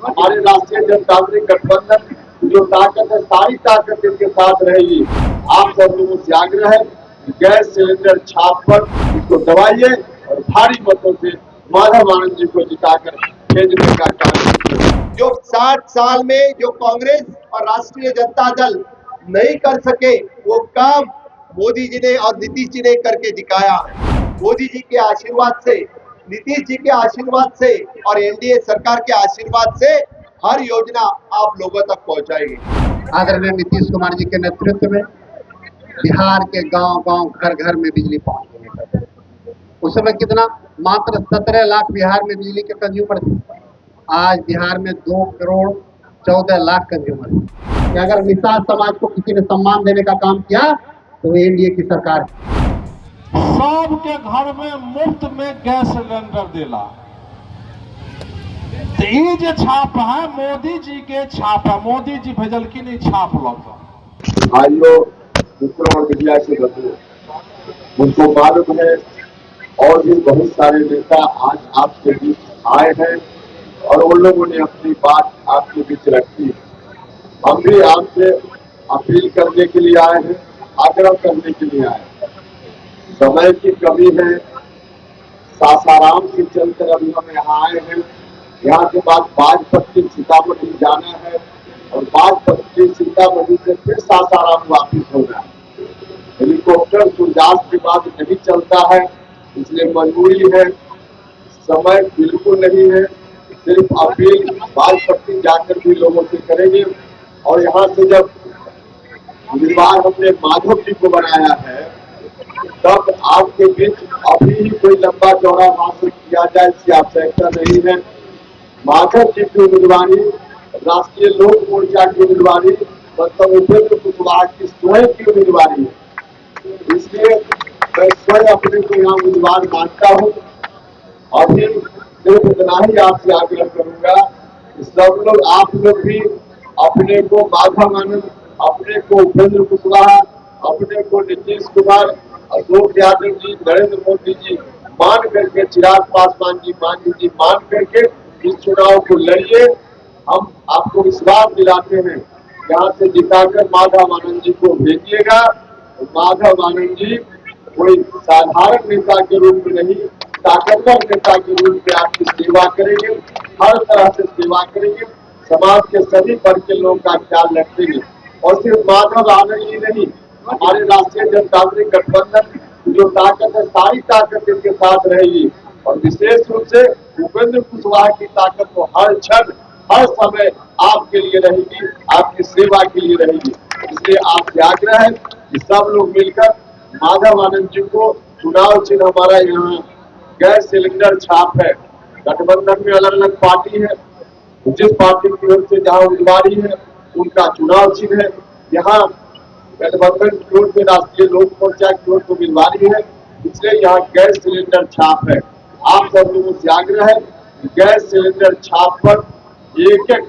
हमारे राष्ट्रीय जनतांत्रिक गठबंधन जो ताकत है, सारी ताकत इनके साथ रहेगी। आप सब लोगों से आग्रह है कि गैस सिलेंडर छाप पर इसको दबाइए और भारी मतों से माधव आनंद जी को जिताकर भेजने का कार्य कीजिए। जो 60 साल में जो कांग्रेस और राष्ट्रीय जनता दल नहीं कर सके वो काम मोदी जी ने और नीतीश जी ने करके दिखाया है। मोदी जी के आशीर्वाद से, नीतीश जी के आशीर्वाद से और एनडीए सरकार के आशीर्वाद से हर योजना आप लोगों तक पहुंचाएगी। आदरणीय नीतीश कुमार जी के नेतृत्व में बिहार के गांव-गांव, घर-घर में बिजली पहुंच गई है। उस समय कितना, मात्र 17 लाख बिहार में बिजली के कंज्यूमर थे। आज बिहार में 2 करोड़ 14 लाख कंज्यूमर है। कि अगर निषाद समाज को किसी ने सम्मान देने का काम किया तो एनडीए की सरकार है। सबके घर में मुफ्त में गैस सिलेंडर दिला। तो ये जो छाप है मोदी जी के छाप है, मोदी जी भेजल की नहीं छाप लग। भाइयों, मित्रों और मीडिया के बंधुओं, मुझको मालूम है और भी बहुत सारे नेता आज आपके बीच आए हैं और उन लोगों ने अपनी बात आपके बीच रखी है। हम भी आपसे अपील करने के लिए आए हैं, आग्रह करने के लिए आए हैं। समय की कमी है, सासाराम से चलकर अभी हम यहाँ आए हैं। यहाँ के बाद बाजपट्टी सीतामढ़ी जाना है और बाजपट्टी सीतामढ़ी से फिर सासाराम वापिस होना है। हेलीकॉप्टर सूर्यास्त के बाद नहीं चलता है, इसलिए मजबूरी है, समय बिल्कुल नहीं है। सिर्फ अपील बाजपट्टी जाकर भी लोगों से करेंगे और यहाँ से जब उम्मीदवार हमने माधव जी को बनाया है तब आपके बीच अभी ही कोई लंबा चौड़ा भाषण किया जाए इसकी आवश्यकता नहीं है। माधव जी की उम्मीदवारी, राष्ट्रीय लोक मोर्चा की उम्मीदवारी, मतलब उपेंद्र कुशवाहा की स्वयं की उम्मीदवारी है। इसलिए मैं स्वयं अपने को यहाँ उम्मीदवार मानता हूँ। अभी सिर्फ इतना ही आपसे आग्रह करूंगा कि सब लोग, आप लोग भी अपने को माधव आनंद, अपने को उपेंद्र कुशवाहा, अपने को नीतीश कुमार, अशोक यादव जी, नरेंद्र मोदी जी मान करके, चिराग पासवान जी मान करके इस चुनाव को लड़िए। हम आपको विश्वास दिलाते हैं, यहाँ से जिताकर माधव आनंद जी को भेजिएगा। माधव आनंद जी कोई साधारण नेता के रूप में नहीं, ताकतवर नेता के रूप में आपकी सेवा करेंगे, हर तरह से सेवा करेंगे, समाज के सभी वर्ग के लोगों का ख्याल रखेंगे। और सिर्फ माधव आनंद जी नहीं, हमारे राष्ट्रीय जनतांत्रिक गठबंधन जो ताकत है, सारी ताकत इनके साथ रहेगी और विशेष रूप से उपेंद्र कुशवाहा की ताकत तो हर क्षण, हर समय आपके लिए रहेगी, आपकी सेवा के लिए रहेगी। इसलिए आपसे आग्रह है कि सब लोग मिलकर माधव आनंद जी को, चुनाव चिन्ह हमारा यहाँ गैस सिलेंडर छाप है। गठबंधन में अलग अलग पार्टी है, जिस पार्टी की ओर से जहाँ उम्मीदवारी है उनका चुनाव चिन्ह है। यहाँ गठबंधन की ओर से राष्ट्रीय लोक मोर्चा की ओर से उम्मीदवारी है, इसलिए यहाँ गैस सिलेंडर छाप है। आप सब लोगों से आग्रह है कि गैस सिलेंडर छाप पर एक एक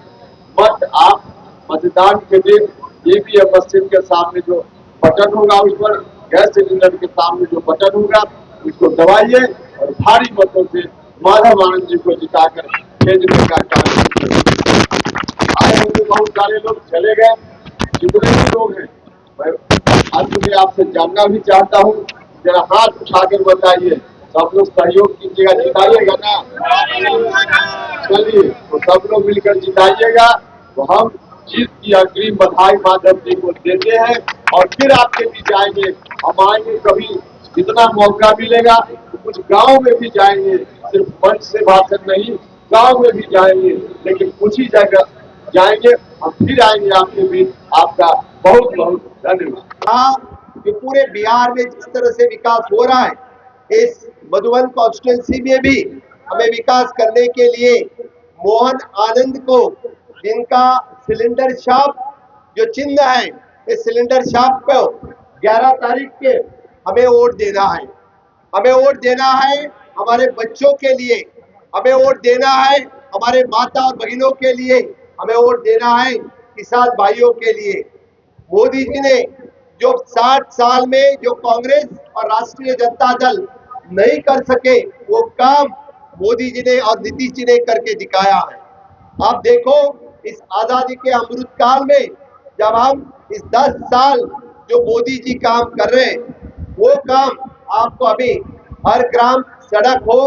मत आप मतदान के दिन ईवीएम मशीन के सामने जो बटन होगा, उस पर गैस सिलेंडर के सामने जो बटन होगा उसको दबाइए और भारी मतों से माधव आनंद जी को जिताकर भेजने का कार्य कीजिए। आए होंगे बहुत सारे लोग, चले गए, जितने भी लोग हैं, मैं अंत में आपसे जानना भी चाहता हूँ, जरा हाथ उठाकर बताइए, सब लोग सहयोग कीजिएगा, जिताइएगा ना? चलिए, तो सब लोग मिलकर जिताइएगा। तो हम जीत की अग्रिम बधाई माधव जी को देते हैं और फिर आपके बीच आएंगे। हम आएंगे, कभी जितना मौका मिलेगा तो कुछ गांव में भी जाएंगे, सिर्फ मंच से भाषण नहीं, गांव में भी जाएंगे, लेकिन कुछ ही जगह जाएंगे, हम फिर आएंगे आपके बीच। आपका बहुत बहुत धन्यवाद। हाँ, जो पूरे बिहार में जिस तरह से विकास हो रहा है, इस मधुबन कॉन्स्टिट्यूंसी में भी हमें विकास करने के लिए मोहन आनंद को, जिनका सिलेंडर छाप जो चिन्ह है, इस सिलेंडर छाप को 11 तारीख के हमें वोट देना है। हमें वोट देना है हमारे बच्चों के लिए, हमें वोट देना है हमारे माता और बहनों के लिए, हमें वोट देना है किसान भाइयों के लिए। मोदी जी ने जो 60 साल में जो कांग्रेस और राष्ट्रीय जनता दल नहीं कर सके वो काम मोदी जी ने और नीतीश जी ने करके दिखाया है। आप देखो इस आजादी के अमृत काल में जब हम इस 10 साल जो मोदी जी काम कर रहे हैं वो काम आपको अभी हर ग्राम सड़क हो,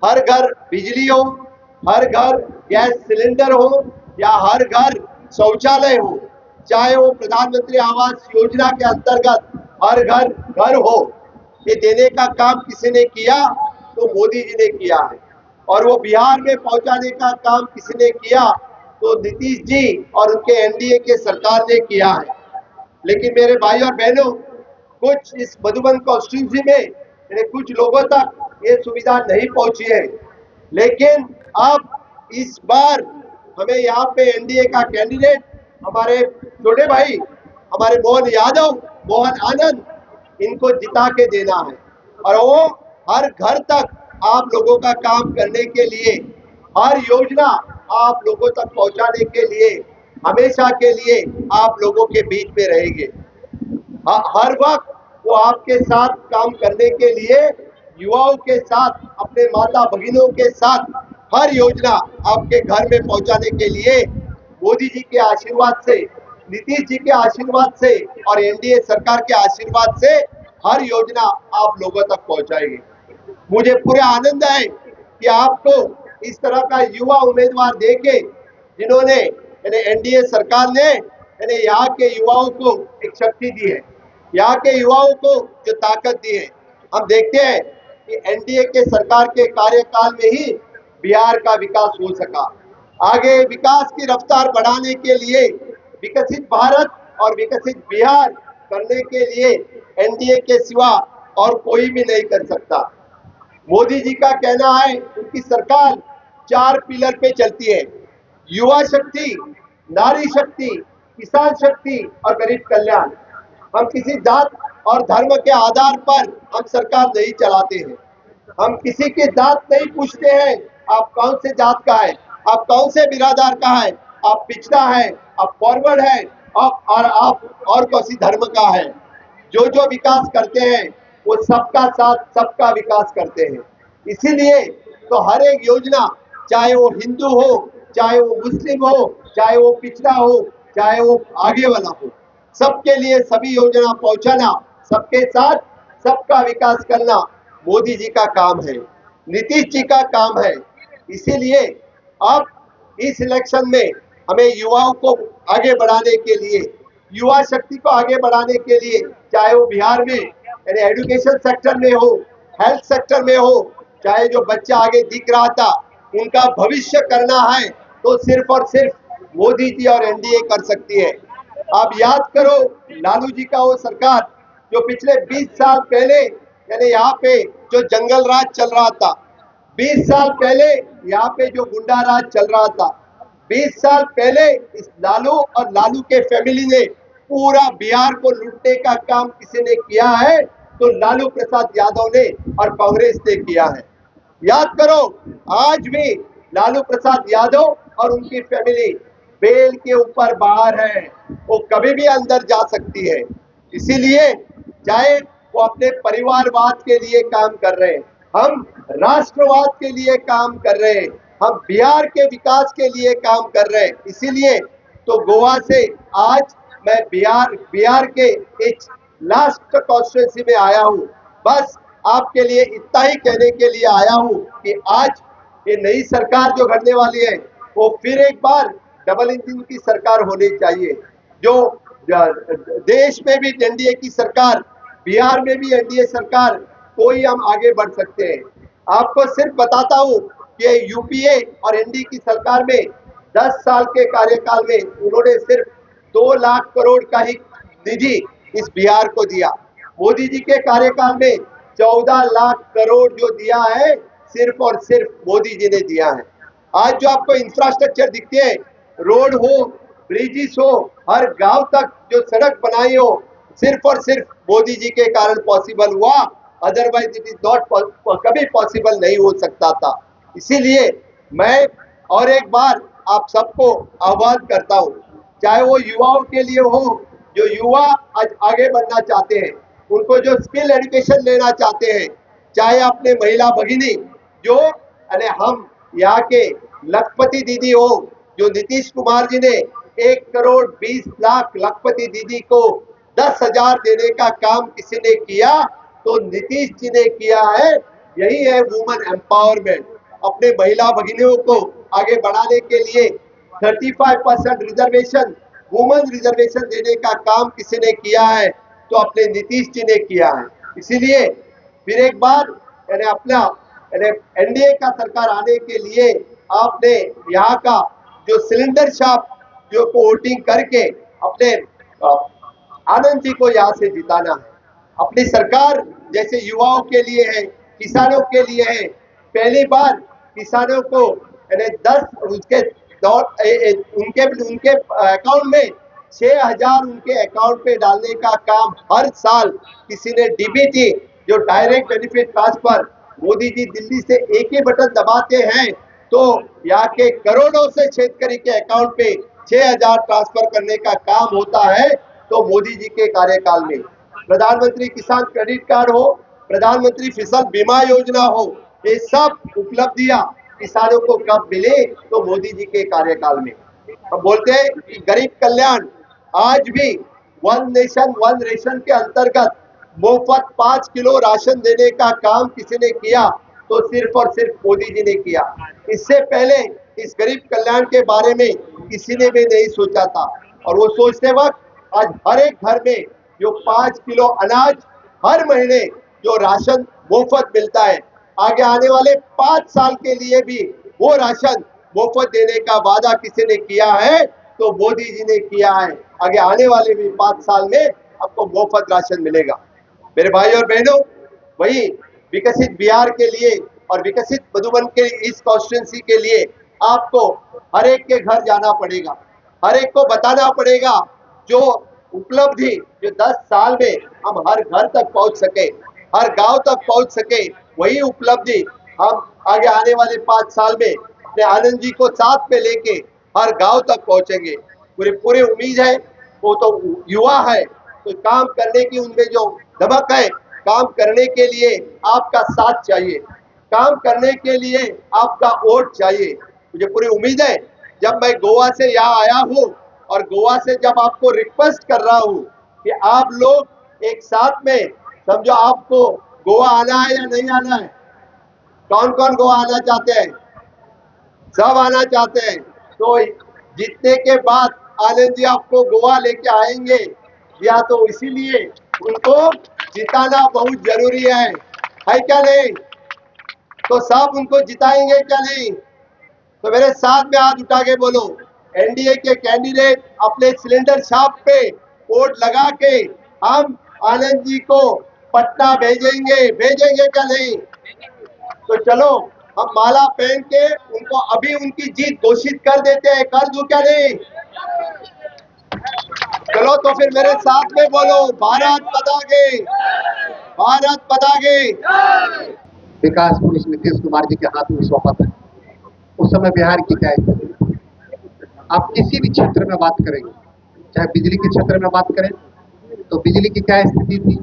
हर घर बिजली हो, हर घर गैस सिलेंडर हो या हर घर शौचालय हो, चाहे वो प्रधानमंत्री आवास योजना के अंतर्गत हर घर घर हो, ये देने का काम किसी ने किया तो मोदी जी ने किया है। और वो बिहार में पहुंचाने का काम किसी ने किया तो नीतीश जी और उनके एनडीए के सरकार ने किया है। लेकिन मेरे भाई और बहनों, कुछ इस मधुबन कॉन्स्टिट्यूंसी में यानी कुछ लोगों तक ये सुविधा नहीं पहुंची है। लेकिन अब इस बार हमें यहाँ पे एनडीए का कैंडिडेट हमारे छोटे भाई हमारे मोहन यादव, मोहन आनंद, इनको जिता के देना है और वो हर घर तक आप लोगों का काम करने के लिए, हर योजना आप लोगों तक पहुंचाने के लिए हमेशा के लिए आप लोगों के बीच में रहेंगे। हर वक्त वो आपके साथ काम करने के लिए, युवाओं के साथ, अपने माता भगिनों के साथ हर योजना आपके घर में पहुंचाने के लिए मोदी जी के आशीर्वाद से, नीतीश जी के आशीर्वाद से और एनडीए सरकार के आशीर्वाद से हर योजना आप लोगों तक पहुंचाएंगे। मुझे पूरा आनंद है कि आपको इस तरह का युवा उम्मीदवार देके जिन्होंने यानी एनडीए सरकार ने यानी यहाँ के युवाओं को एक शक्ति दी है, यहाँ के युवाओं को जो ताकत दी है। हम देखते हैं कि एनडीए के सरकार के कार्यकाल में ही बिहार का विकास हो सका। आगे विकास की रफ्तार बढ़ाने के लिए विकसित भारत और विकसित बिहार करने के लिए एनडीए के सिवा और कोई भी नहीं कर सकता। मोदी जी का कहना है उनकी सरकार 4 पिलर पे चलती है: युवा शक्ति, नारी शक्ति, किसान शक्ति और गरीब कल्याण। हम किसी जात और धर्म के आधार पर हम सरकार नहीं चलाते हैं। हम किसी की जात नहीं पूछते हैं आप कौन से जात का है, आप कौन से बिरादर का है, आप पिछड़ा है, आप फॉरवर्ड है और आप और कौन सी धर्म का है। जो जो विकास करते हैं वो सबका साथ सबका विकास करते हैं। इसीलिए तो हर एक योजना, चाहे वो हिंदू हो, चाहे वो मुस्लिम हो, चाहे वो पिछड़ा हो, चाहे वो आगे वाला हो, सबके लिए सभी योजना पहुंचाना, सबके साथ सबका विकास करना मोदी जी का काम है, नीतीश जी का काम है। इसीलिए अब इस इलेक्शन में हमें युवाओं को आगे बढ़ाने के लिए, युवा शक्ति को आगे बढ़ाने के लिए, चाहे वो बिहार में यानी एजुकेशन सेक्टर में हो, हेल्थ सेक्टर में हो, चाहे जो बच्चा आगे दिख रहा था उनका भविष्य करना है तो सिर्फ और सिर्फ मोदी जी और एनडीए कर सकती है। आप याद करो लालू जी का वो सरकार जो पिछले 20 साल पहले यानी यहाँ पे जो जंगल राज चल रहा था, 20 साल पहले यहाँ पे जो गुंडा राज चल रहा था, 20 साल पहले इस लालू और लालू के फैमिली ने पूरा बिहार को लूटने का काम किसी ने किया है तो लालू प्रसाद यादव ने और कांग्रेस ने किया है। याद करो आज भी लालू प्रसाद यादव और उनकी फैमिली बेल के ऊपर बाहर है, वो कभी भी अंदर जा सकती है। इसीलिए चाहे वो अपने परिवारवाद के लिए काम कर रहे हैं, हम राष्ट्रवाद के लिए काम कर रहे हैं, हम बिहार के विकास के लिए काम कर रहे हैं। इसीलिए तो गोवा से आज मैं बिहार के एक लास्ट कॉन्स्टिट्यूंसी में आया हूँ। बस आपके लिए इतना ही कहने के लिए आया हूँ कि आज ये नई सरकार जो घटने वाली है वो फिर एक बार डबल इंजन की सरकार होनी चाहिए, जो देश में भी एनडीए की सरकार, बिहार में भी एनडीए सरकार, कोई हम आगे बढ़ सकते हैं। आपको सिर्फ बताता हूँ कि यूपीए और एनडीए की सरकार में 10 साल के कार्यकाल में उन्होंने सिर्फ 2 लाख करोड़ का ही निधि इस बिहार को दिया। मोदी जी के कार्यकाल में 14 लाख करोड़ जो दिया है सिर्फ और सिर्फ मोदी जी ने दिया है। आज जो आपको इंफ्रास्ट्रक्चर दिखते हैं, रोड हो, ब्रिजेस हो, हर गांव तक जो सड़क बनाई हो, सिर्फ और सिर्फ मोदी जी के कारण पॉसिबल हुआ, अदरवाइज इट इज नॉट कभी पॉसिबल नहीं हो सकता था। इसीलिए मैं और एक बार आप सबको आह्वान करता हूँ, चाहे वो युवाओं के लिए हो, जो युवा आज आगे बढ़ना चाहते हैं, उनको जो स्किल एजुकेशन लेना चाहते हैं, चाहे अपने महिला भगिनी जो हम यहाँ के लखपति दीदी हो, जो नीतीश कुमार जी ने 1,20,00,000 लखपति दीदी को 10,000 देने का काम किसी ने किया तो नीतीश जी ने किया है। यही है वुमेन एम्पावरमेंट। अपने महिला भगिनियों को आगे बढ़ाने के लिए 35% रिजर्वेशन, वुमेन रिजर्वेशन देने का काम किसी ने किया है तो अपने नीतीश जी ने किया है। इसीलिए फिर एक बार अपना एनडीए का सरकार आने के लिए आपने यहाँ का जो सिलेंडर शॉप जो को वोटिंग करके अपने आनंद जी को यहाँ से जिताना है। अपनी सरकार जैसे युवाओं के लिए है, किसानों के लिए है। पहली बार किसानों को 10 उनके अकाउंट में 6,000 उनके अकाउंट पे डालने का काम हर साल किसी ने डीबीटी जो direct benefit transfer Modi ji Delhi से एक ही बटन दबाते हैं तो यहाँ के करोड़ों से शेतकरी के अकाउंट पे 6,000 ट्रांसफर करने का काम होता है। तो मोदी जी के कार्यकाल में प्रधानमंत्री किसान क्रेडिट कार्ड हो, प्रधानमंत्री फसल बीमा योजना हो, ये सब उपलब्धियां किसानों को कब मिले तो मोदी जी के कार्यकाल में। हम बोलते हैं कि गरीब कल्याण आज भी वन नेशन वन रेशन के अंतर्गत मुफ्त 5 किलो राशन देने का काम किसी ने किया तो सिर्फ और सिर्फ मोदी जी ने किया। इससे पहले इस गरीब कल्याण के बारे में किसी ने भी नहीं सोचा था और वो सोचते वक्त आज हर एक घर में जो 5 किलो अनाज हर महीने जो राशन मुफ्त मिलता है, आगे आने वाले 5 साल के लिए भी वो राशन मुफ्त देने का वादा किसी ने किया है तो मोदी जी ने किया है। आगे आने वाले भी 5 साल में आपको मुफ्त राशन मिलेगा। मेरे भाई और बहनों, वही विकसित बिहार के लिए और विकसित मधुबन के इस कॉन्स्टिट्यूंसी के लिए आपको हर एक के घर जाना पड़ेगा, हर एक को बताना पड़ेगा जो उपलब्धि जो 10 साल में हम हर घर तक पहुंच सके, हर गांव तक पहुंच सके, वही उपलब्धि हम आगे आने वाले 5 साल में अपने आनंद जी को साथ में लेके हर गांव तक पहुंचेंगे। पूरी उम्मीद है, वो तो युवा है तो काम करने की उनमें जो धमक है, काम करने के लिए आपका साथ चाहिए, काम करने के लिए आपका वोट चाहिए। मुझे पूरी उम्मीद है जब मैं गोवा से यहाँ आया हूँ और गोवा से जब आपको रिक्वेस्ट कर रहा हूँ कि आप लोग एक साथ में समझो आपको गोवा आना है या नहीं आना है, कौन कौन गोवा आना चाहते हैं? सब आना चाहते हैं। तो जीतने के बाद आनंद जी आपको गोवा लेके आएंगे या तो इसीलिए उनको जिताना बहुत जरूरी है क्या नहीं? तो सब उनको जिताएंगे क्या नहीं? तो मेरे साथ में हाथ उठा के बोलो, एनडीए के कैंडिडेट अपने सिलेंडर छाप पे वोट लगा के हम आनंद जी को पटना भेजेंगे क्या नहीं? तो चलो हम माला पहन के उनको अभी उनकी जीत घोषित कर देते हैं, कर दूं क्या नहीं? चलो तो फिर मेरे साथ में बोलो, भारत माता की, भारत माता की। विकास पुरुष नीतीश कुमार जी के हाथ में सौंपा था। उस समय बिहार की क्या स्थिति थी? आप किसी भी क्षेत्र में बात करेंगे, चाहे बिजली के क्षेत्र में बात करें तो बिजली की क्या स्थिति थी।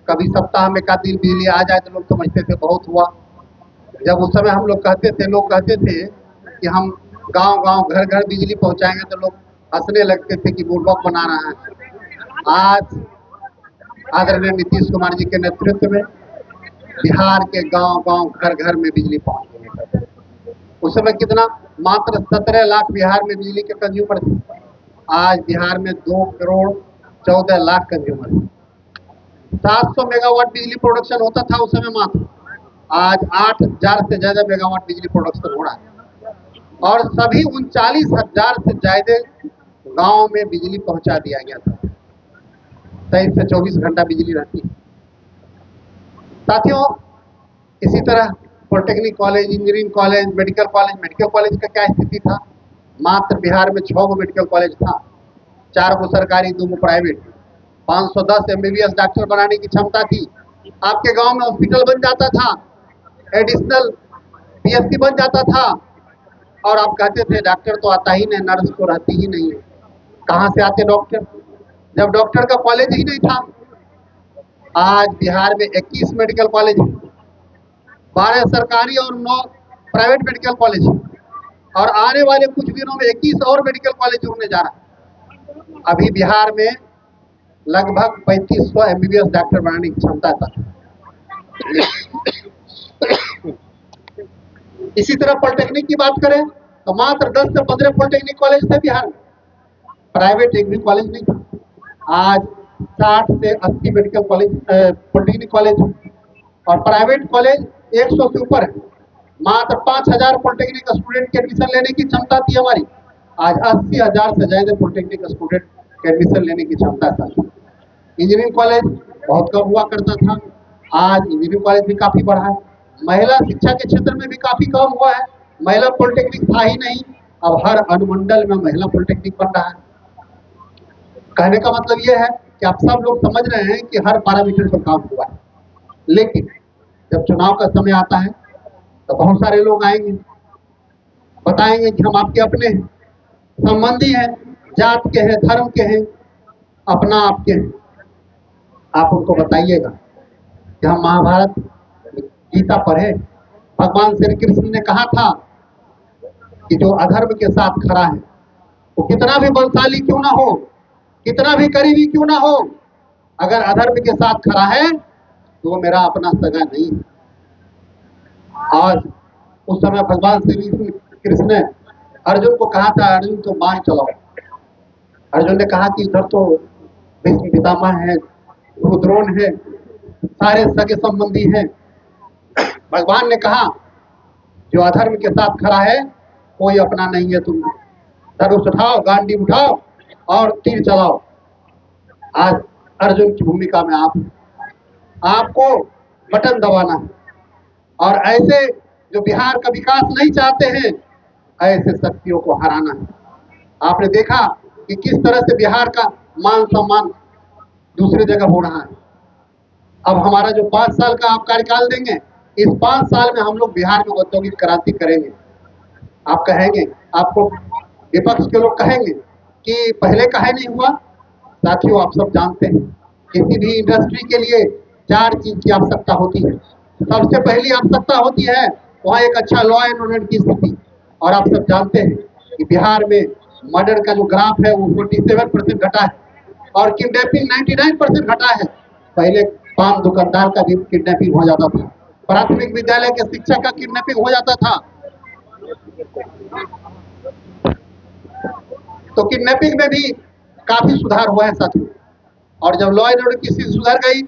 कभी सप्ताह में का दिन बिजली आ जाए तो लोग समझते थे बहुत हुआ। जब उस समय हम लोग लोग कहते थे कि हम गांव-गांव घर-घर बिजली पहुंचाएंगे तो लोग हंसने लगते थे कि बुड़बक बना रहा है। आज आदरणीय नीतीश कुमार जी के नेतृत्व में बिहार के गांव-गांव घर-घर में बिजली पहुंच गई है। उस समय कितना, मात्र 17 लाख बिहार में बिजली के कंज्यूमर थे। आज बिहार में 2 करोड़ 14 लाख कंज्यूमर है। 700 मेगावाट बिजली प्रोडक्शन होता था उस समय मात्र, आज 8,000 से ज्यादा मेगावाट बिजली प्रोडक्शन हो रहा है और सभी 39,000 से ज्यादा गांव में बिजली पहुंचा दिया गया था। 23 से 24 घंटा बिजली रहती है। साथियों, इसी तरह polytechnic college, engineering college, medical college का क्या स्थिति था? मात्र बिहार में 6 मेडिकल कॉलेज था, 4 सरकारी, 2 प्राइवेट। 510 MBBS डॉक्टर बनाने की क्षमता थी। आपके गांव में हॉस्पिटल बन जाता था, एडिशनल PSC बन जाता था और आप कहते थे डॉक्टर तो आता ही नहीं, नर्स तो रहती ही नहीं है। कहाँ से आते डॉक्टर, जब डॉक्टर का कॉलेज ही नहीं था। आज बिहार में 21 मेडिकल कॉलेज है, 12 सरकारी और 9 प्राइवेट मेडिकल कॉलेज है। और आने वाले कुछ दिनों में 21 और मेडिकल कॉलेज जुड़ने जा रहा है। अभी बिहार में लगभग 3500 MBBS डॉक्टर बनाने की क्षमता था। इसी तरह पॉलिटेक्निक की बात करें तो मात्र 10 से 15 पॉलिटेक्निक कॉलेज थे बिहार में, प्राइवेट एक भी कॉलेज नहीं था। आज 60 से 80 मेडिकल कॉलेज पॉलिटेक्निक कॉलेज और प्राइवेट कॉलेज 100 से ऊपर है। मात्र 5000 पॉलिटेक्निक स्टूडेंट के एडमिशन लेने की क्षमता थी हमारी, आज 80,000 से ज्यादा पॉलिटेक्निक स्टूडेंट के एडमिशन लेने की क्षमता था। इंजीनियरिंग कॉलेज बहुत कम हुआ करता था, आज इंजीनियरिंग कॉलेज भी काफी बढ़ा है। महिला शिक्षा के क्षेत्र में भी काफी कम हुआ है, महिला पॉलिटेक्निक था ही नहीं, अब हर अनुमंडल में महिला पॉलिटेक्निक बन रहा है। कहने का मतलब यह है कि आप सब लोग समझ रहे हैं कि हर पैरामीटर पर काम हुआ है, लेकिन जब चुनाव का समय आता है तो बहुत सारे लोग आएंगे, बताएंगे कि हम आपके अपने हैं, संबंधी हैं, जात के हैं, धर्म के हैं, अपना आपके हैं। आप उनको बताइएगा कि हम महाभारत गीता पढ़े, भगवान श्री कृष्ण ने कहा था कि जो अधर्म के साथ खड़ा है वो कितना भी बलशाली क्यों ना हो, कितना भी करीबी क्यों ना हो, अगर अधर्म के साथ खड़ा है तो वो मेरा अपना सगा नहीं है। आज उस समय भगवान श्री कृष्ण ने अर्जुन को कहा था, अर्जुन तो बाण चलाओ। अर्जुन ने कहा कि इधर तो भीष्म पितामह है, द्रोण है, सारे सगे संबंधी हैं। भगवान ने कहा जो अधर्म के साथ खड़ा है कोई अपना नहीं है, तुम धनुष उठाओ, गांडी उठाओ और तीर चलाओ। आज अर्जुन की भूमिका में आपको बटन दबाना है और ऐसे जो बिहार का विकास नहीं चाहते हैं ऐसे शक्तियों को हराना है। आपने देखा कि किस तरह से बिहार का मान सम्मान दूसरी जगह हो रहा है। अब हमारा जो 5 साल का आप कार्यकाल देंगे, इस 5 साल में हम लोग बिहार में औद्योगिक क्रांति करेंगे। आप कहेंगे, आपको विपक्ष के लोग कहेंगे कि पहले काहे नहीं हुआ। साथियों, आप सब जानते हैं किसी भी इंडस्ट्री के लिए 4 चीज की आवश्यकता होती है। सबसे पहली आवश्यकता होती है वहाँ एक अच्छा लॉ एंड ऑर्डर की स्थिति, और आप सब जानते हैं कि बिहार में मर्डर का जो ग्राफ है वो 47% घटा है और किडनैपिंग 99% घटा है। पहले पान दुकानदार का भी किडनैपिंग हो जाता था, प्राथमिक विद्यालय के शिक्षक का किडनैपिंग हो जाता था। तो किडनैपिंग में भी काफी सुधार हुआ है साथियों। और जब लॉ एंड ऑर्डर की स्थिति सुधर गई,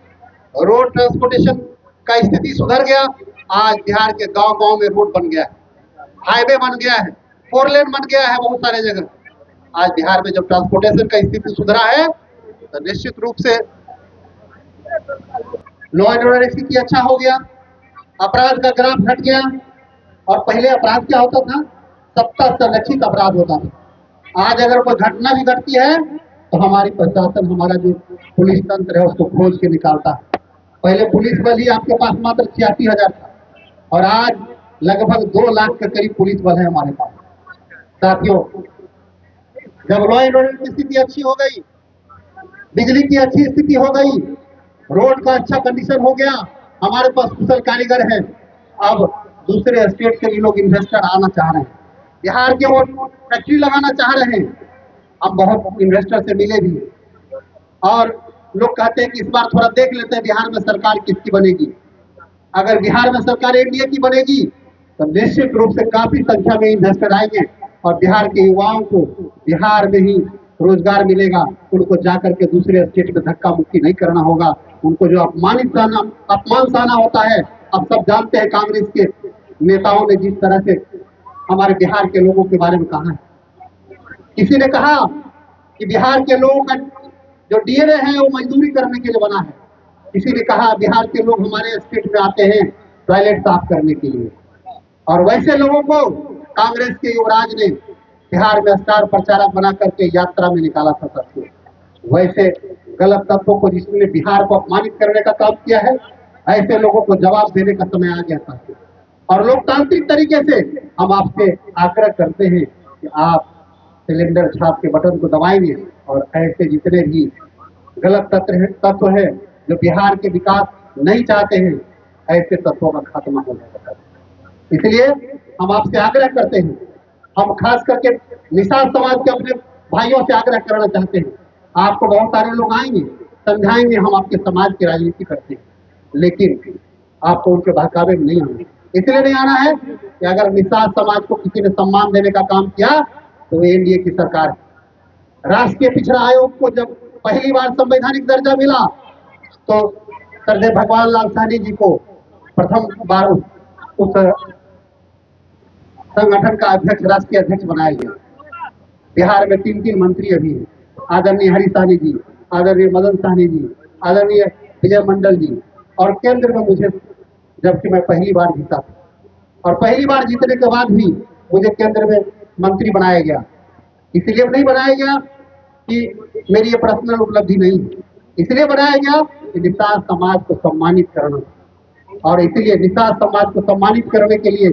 रोड ट्रांसपोर्टेशन का स्थिति सुधर गया, आज बिहार के गांव गांव में रोड बन गया है, हाईवे बन गया है, 4 लेन बन गया है बहुत सारे जगह। आज बिहार में जब ट्रांसपोर्टेशन का स्थिति सुधरा है तो निश्चित रूप से लॉ एंड ऑर्डर स्थिति अच्छा हो गया, अपराध का ग्राफ घट गया। और पहले अपराध क्या होता था, सत्ता संरक्षित अपराध होता था। आज अगर कोई घटना भी घटती है तो हमारी प्रशासन, हमारा जो पुलिस तंत्र है उसको खोज के निकालता है। पहले पुलिस बल ही आपके पास मात्र 86,000 था और आज लगभग 2 लाख के करीब पुलिस बल है हमारे पास। साथियों, जब लॉ एंड ऑर्डर की स्थिति अच्छी हो गई, बिजली की अच्छी स्थिति हो गई, रोड का अच्छा कंडीशन हो गया, हमारे पास कुशल कारीगर हैं, अब दूसरे स्टेट से भी लोग इन्वेस्टर आना चाह रहे हैं, बिहार के वो फैक्ट्री लगाना चाह रहे हैं। हम बहुत इन्वेस्टर से मिले भी और लोग कहते हैं कि इस बार थोड़ा देख लेते हैं बिहार में सरकार किसकी बनेगी। अगर बिहार में सरकार एनडीए की बनेगी तो निश्चित रूप से काफी संख्या में इन्वेस्टर आएंगे और बिहार के युवाओं को बिहार में ही रोजगार मिलेगा। उनको जाकर के दूसरे स्टेट में धक्का मुक्की नहीं करना होगा, उनको जो अपमान सहना होता है। अब सब जानते हैं कांग्रेस के नेताओं ने जिस तरह से हमारे बिहार के लोगों के बारे में कहा है। किसी ने कहा कि बिहार के लोगों का जो डीएनए है वो मजदूरी करने के लिए बना है। किसी ने कहा बिहार के लोग हमारे स्टेट में आते हैं टॉयलेट साफ करने के लिए। और वैसे लोगों को कांग्रेस के युवराज ने बिहार में स्टार प्रचारक बना करके यात्रा में निकाला था साथियों। वैसे गलत तत्वों को जिसने बिहार को अपमानित करने का काम किया है, ऐसे लोगों को जवाब देने का समय आ गया साथियों। और लोकतांत्रिक तरीके से हम आपसे आग्रह करते हैं कि आप सिलेंडर छाप के बटन को दबाएंगे और ऐसे जितने भी गलत तत्व है जो बिहार के विकास नहीं चाहते हैं, ऐसे तत्वों का खात्मा हो जाएगा। इसलिए हम आपसे आग्रह करते हैं, हम खास करके निषाद समाज के अपने भाइयों से आग्रह करना चाहते हैं, आपको बहुत सारे लोग आएंगे समझाएंगे हम आपके समाज की राजनीति करते हैं, लेकिन आपको उनके बहकावे में नहीं आना। इसलिए नहीं आना है कि अगर निषाद समाज को किसी ने सम्मान देने का काम किया तो एनडीए की सरकार है। राष्ट्रीय पिछड़ा आयोग को जब पहली बार संवैधानिक दर्जा मिला तो सरदेव भगवान लाल साहनी जी को प्रथम बार उस संगठन का अध्यक्ष, राष्ट्रीय अध्यक्ष बनाया गया। बिहार में 3 मंत्री अभी हैं, आदरणीय हरि साहनी जी, आदरणीय मदन साहनी जी, आदरणीय विजय मंडल जी, और केंद्र में मुझे जबकि मैं पहली बार जीता था, और पहली बार जीतने के बाद भी मुझे केंद्र में मंत्री बनाया गया। इसलिए नहीं बनाया गया कि मेरी ये पर्सनल उपलब्धि नहीं है, इसलिए बनाया गया कि निषाद समाज को सम्मानित करना, और इसलिए निषाद समाज को सम्मानित करने के लिए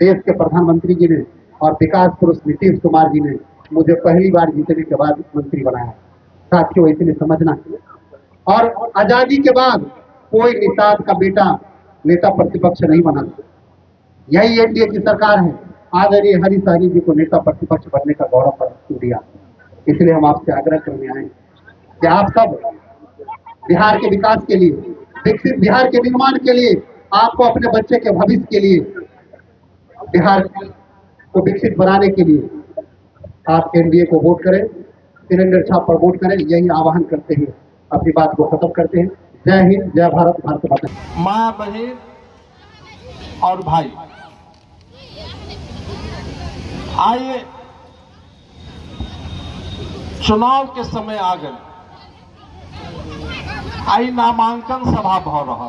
देश के प्रधानमंत्री जी ने और विकास पुरुष नीतीश कुमार जी ने मुझे पहली बार जीतने के बाद मंत्री बनाया। साथियों, इसलिए समझना, और आजादी के बाद कोई निषाद का बेटा नेता प्रतिपक्ष नहीं बना। यही एनडीए की सरकार है, आदरणीय हरि साहनी जी को नेता प्रतिपक्ष बनने का गौरव प्राप्त दिया। इसलिए हम आपसे आग्रह करने आए कि आप सब बिहार के विकास के लिए, विकसित बिहार के निर्माण के लिए, आपको अपने बच्चे के भविष्य के लिए, बिहार को विकसित बनाने के लिए आप एनडीए को वोट करें, सिलेंडर छाप पर वोट करें। यही आह्वान करते हैं अपनी बात को खत्म करते हैं। जय हिंद, जय भारत, भारत माता। माँ, बहन और भाई, आइए चुनाव के समय आ गए, आई नामांकन सभा भ रहा।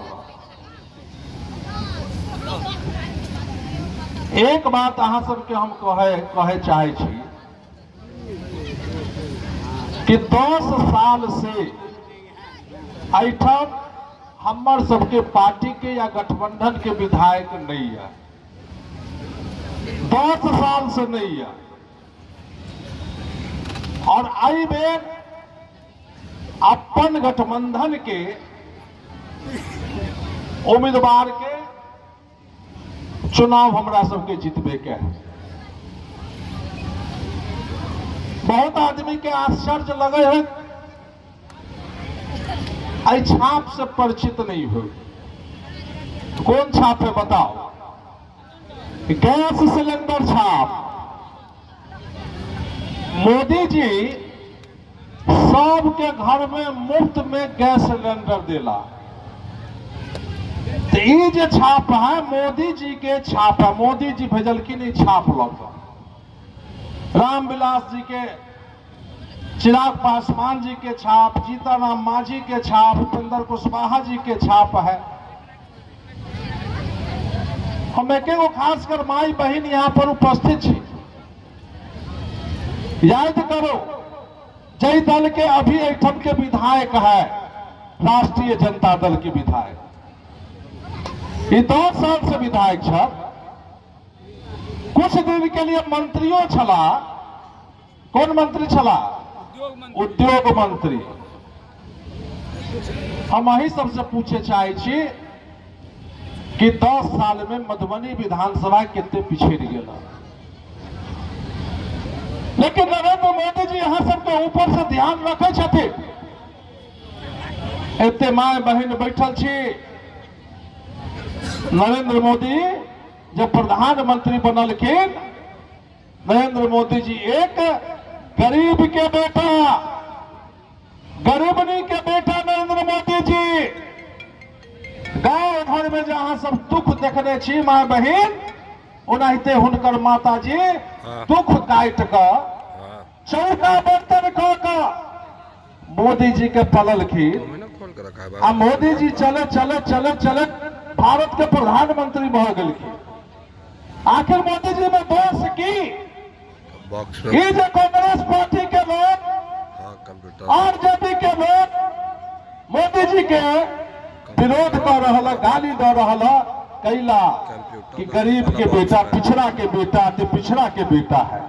एक बात अहाँ सबके हम कहे चाहे छी कि 10 साल से एठाम हमर सबके पार्टी के या गठबंधन के विधायक नहीं है, 10 साल से नहीं है। और आई बेर अपन गठबंधन के उम्मीदवार के चुनाव हमरा सबके जीतबे के है। बहुत आदमी के आश्चर्य लगे है, आई छाप से परिचित नहीं हो। कौन छाप है बताओ? गैस सिलेंडर छाप। मोदी जी सबके घर में मुफ्त में गैस सिलेंडर दिला। तो ये जो छाप है मोदी जी के छाप है, मोदी जी भेजलखिन ई छाप लग। रामविलास जी के, चिराग पासवान जी के छाप, जीताराम मांझी के छाप, उपेंद्र कुशवाहा जी के छाप है। हम एक खासकर माई बहन यहाँ पर उपस्थित छी। याद करो, जय दल के अभी एठम के विधायक है राष्ट्रीय जनता दल के विधायक, ये 10 साल से विधायक छ। कुछ दिन के लिए मंत्रियों छला। कौन मंत्री छला? उद्योग मंत्री। हम अही सबसे पूछे चाहे छी कि 10 साल में मधुबनी विधानसभा कितने पिछड़ गया। लेकिन नरेंद्र मोदी जी यहाँ सबके ऊपर से ध्यान रखे छथिन। एते माय बहन बैठल छी। नरेंद्र मोदी जब प्रधानमंत्री बनलखिन, नरेंद्र मोदी जी एक गरीब के बेटा, गरीबनी के बेटा नरेंद्र मोदी जी गांव घर में जहां सब दुख देखने छी माँ बहन, ओनाहिते हुनकर माता जी दुख काट कर चौका बर्तन क मोदी जी के पललखिन। आ मोदी जी चले चले चले चले भारत के प्रधानमंत्री बह गलखिन। आखिर मोदी जी में दोष की? ये जो कांग्रेस पार्टी के लोग, आरजेडी के लोग मोदी जी के विरोध कर रहा, गाली दे रहा, कैला कि गरीब के बेटा, पिछड़ा के बेटा, तो पिछड़ा के बेटा है।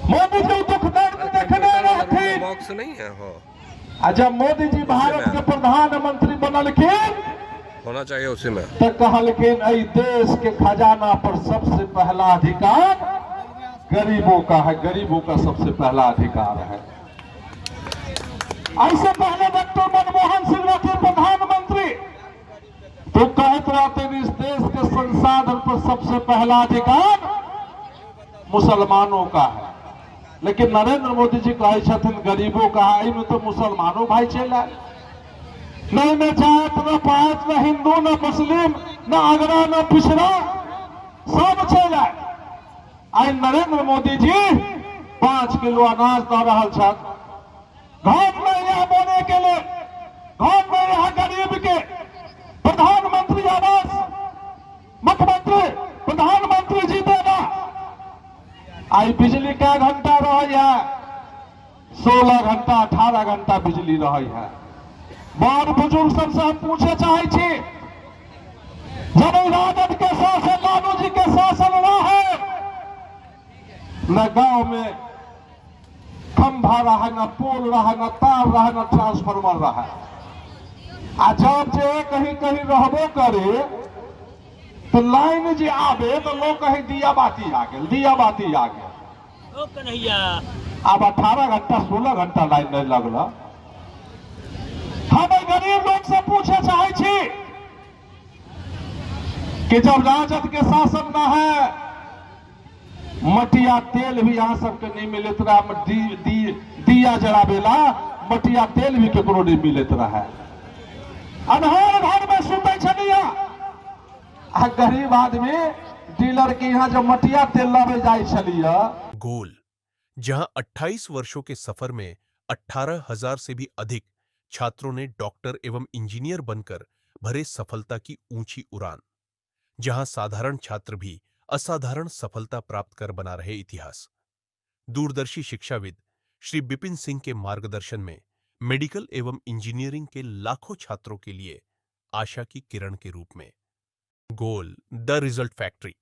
मोदी जी दुख दर्द देखने रहते बॉक्स नहीं है हो। जब मोदी जी भारत के प्रधानमंत्री बनलखिन, होना चाहिए उसी में, तो कहलखिन एहि देश के खजाना पर सबसे पहला अधिकार गरीबों का है, गरीबों का सबसे पहला अधिकार है। ऐसे पहले डॉक्टर मनमोहन सिंह रहते प्रधानमंत्री तो कहते रहते इस देश के संसाधन पर सबसे पहला अधिकार मुसलमानों का है, लेकिन नरेंद्र मोदी जी कहे छथिन गरीबों का है, में तो मुसलमानों भाई चला नहीं में जात न पात न हिंदू न मुस्लिम न अगरा न पिछड़ा सब चला। आई नरेंद्र मोदी जी 5 किलो अनाज दे रहा छथि घर में यह बोने के लिए, घर में यह गरीब के प्रधानमंत्री आवास मुख्यमंत्री प्रधानमंत्री जी देगा। आई बिजली क्या घंटा रही है? 16 घंटा 18 घंटा बिजली रही है। बड़ बुजुर्ग सबसे हम पूछे चाहे छी, जब राजद के शासन लालू जी के शासन रहे न गांव में खंभा रहा, न पोल रहा, न तार रहा, न ट्रांसफार्मर रहा। आ जब जे कहीं कहीं रहबो करे तो लाइन जे आवे तो लोग कहीं दिया बाती आ गए, दिया बाती आ गए। ओ कन्हैया अब 18 घंटा 16 घंटा लाइन नहीं लगला। हम गरीब लोग से पूछे चाहे छी कि जब राजद के शासन न है मटिया तेल भी यहाँ सबके नहीं मिलत रहा, दिया जराबेला मटिया तेल भी केकरो नहीं मिलत रहा। अनहर घर में सुते छलिया, आ गरीब आदमी डीलर के यहाँ जब मटिया तेल लावे जाए छलिया। गोल, जहां 28 वर्षों के सफर में 18,000 से भी अधिक छात्रों ने डॉक्टर एवं इंजीनियर बनकर भरे सफलता की ऊंची उड़ान, जहां साधारण छात्र भी असाधारण सफलता प्राप्त कर बना रहे इतिहास। दूरदर्शी शिक्षाविद श्री बिपिन सिंह के मार्गदर्शन में मेडिकल एवं इंजीनियरिंग के लाखों छात्रों के लिए आशा की किरण के रूप में गोल द रिजल्ट फैक्ट्री